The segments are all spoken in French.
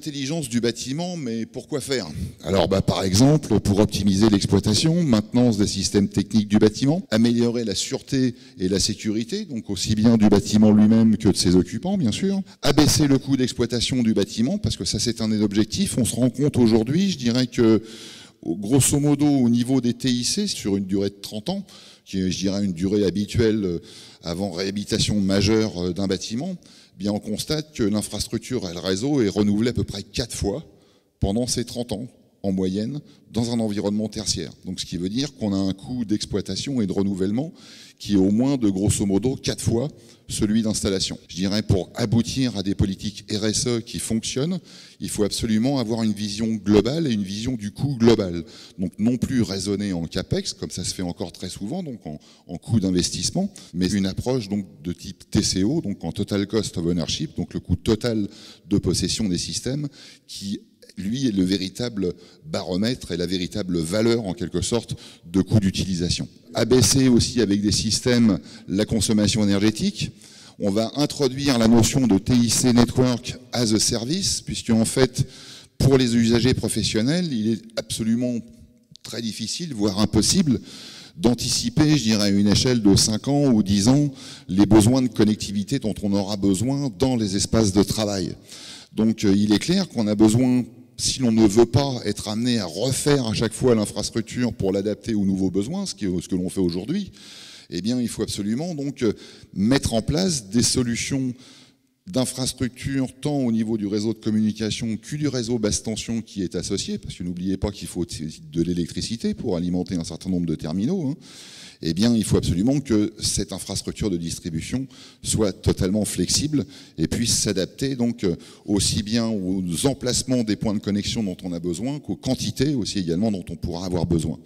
l'intelligence du bâtiment, mais pour quoi faire? Alors par exemple, pour optimiser l'exploitation, maintenance des systèmes techniques du bâtiment, améliorer la sûreté et la sécurité, donc aussi bien du bâtiment lui-même que de ses occupants, bien sûr, abaisser le coût d'exploitation du bâtiment, parce que ça c'est un des objectifs. On se rend compte aujourd'hui, je dirais que grosso modo au niveau des TIC, sur une durée de 30 ans, qui est, je dirais, une durée habituelle avant réhabilitation majeure d'un bâtiment, bien on constate que l'infrastructure et le réseau est renouvelé à peu près 4 fois pendant ces 30 ans, en moyenne, dans un environnement tertiaire. Donc ce qui veut dire qu'on a un coût d'exploitation et de renouvellement qui est au moins de grosso modo 4 fois celui d'installation. Je dirais pour aboutir à des politiques RSE qui fonctionnent, il faut absolument avoir une vision globale et une vision du coût global. Donc non plus raisonner en CAPEX, comme ça se fait encore très souvent, donc en coût d'investissement, mais une approche donc de type TCO, donc en Total Cost of Ownership, donc le coût total de possession des systèmes, qui lui est le véritable baromètre et la véritable valeur en quelque sorte de coût d'utilisation. Abaisser aussi avec des systèmes la consommation énergétique. On va introduire la notion de TIC Network as a Service, puisque en fait, pour les usagers professionnels, il est absolument très difficile, voire impossible, d'anticiper, je dirais, à une échelle de 5 ans ou 10 ans, les besoins de connectivité dont on aura besoin dans les espaces de travail. Donc il est clair qu'on a besoin, si l'on ne veut pas être amené à refaire à chaque fois l'infrastructure pour l'adapter aux nouveaux besoins, ce que l'on fait aujourd'hui, eh bien, il faut absolument donc mettre en place des solutions d'infrastructure tant au niveau du réseau de communication que du réseau basse tension qui est associé, parce que n'oubliez pas qu'il faut de l'électricité pour alimenter un certain nombre de terminaux, eh bien, il faut absolument que cette infrastructure de distribution soit totalement flexible et puisse s'adapter donc aussi bien aux emplacements des points de connexion dont on a besoin qu'aux quantités aussi également dont on pourra avoir besoin.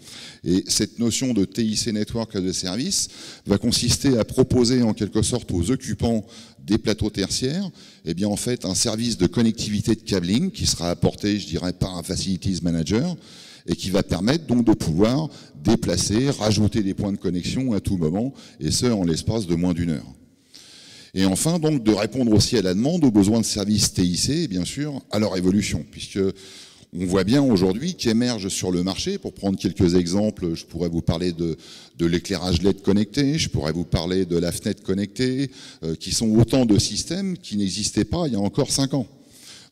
Et cette notion de TIC Network as a Service va consister à proposer en quelque sorte aux occupants des plateaux tertiaires, eh bien en fait un service de connectivité de cabling qui sera apporté, je dirais, par un Facilities Manager, et qui va permettre donc de pouvoir déplacer, rajouter des points de connexion à tout moment, et ce, en l'espace de moins d'1 heure. Et enfin, donc, de répondre aussi à la demande, aux besoins de services TIC, et bien sûr, à leur évolution, puisque on voit bien aujourd'hui qu'émergent sur le marché, pour prendre quelques exemples, je pourrais vous parler de l'éclairage LED connecté, je pourrais vous parler de la fenêtre connectée, qui sont autant de systèmes qui n'existaient pas il y a encore 5 ans.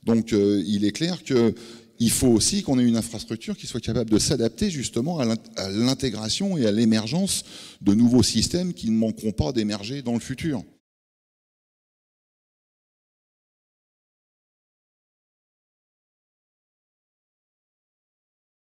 Donc, il est clair que il faut aussi qu'on ait une infrastructure qui soit capable de s'adapter justement à l'intégration et à l'émergence de nouveaux systèmes qui ne manqueront pas d'émerger dans le futur.